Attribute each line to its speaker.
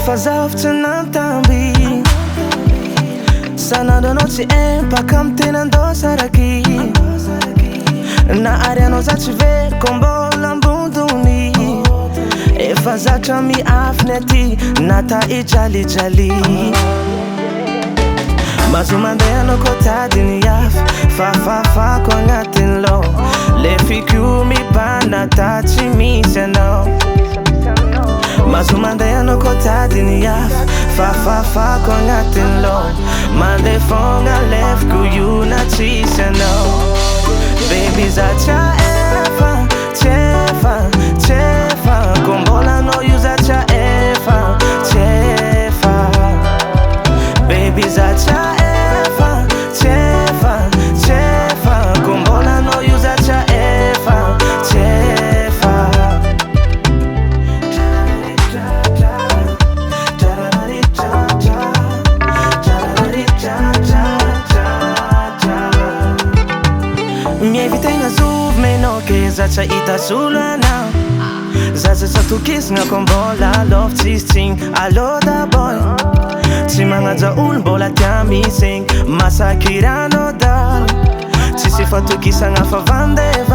Speaker 1: Efa zavatra namtamby sanandro anao tsy empaka amy tenandao saraky na ary anao za tsy veriko mbola ambondony efa zatra miafiny aty nata ijalijaly mazo mandeha anao koa tadiny hafa fafafako agnatiny lo le fiko mipana ta tsy misy anao mazo mandeha anao koa tadiny hafa fafafako agnatiny lo mandeha fogna lefiko io na tsisy anao baby za tsa efa tsefa ko mbola anao io za tsa efa tsefa baby za tsa efa tsefa ko mbola anao io za tsa efa tsefa mievitagna zovy menao ke za tsa hita solo anao zaza satokisagna ko mbola love tsisy tsigny allô daboy tsy magnaja olo mbola tia misegny masakiranao dal tsisy fatokisagna fa vandeha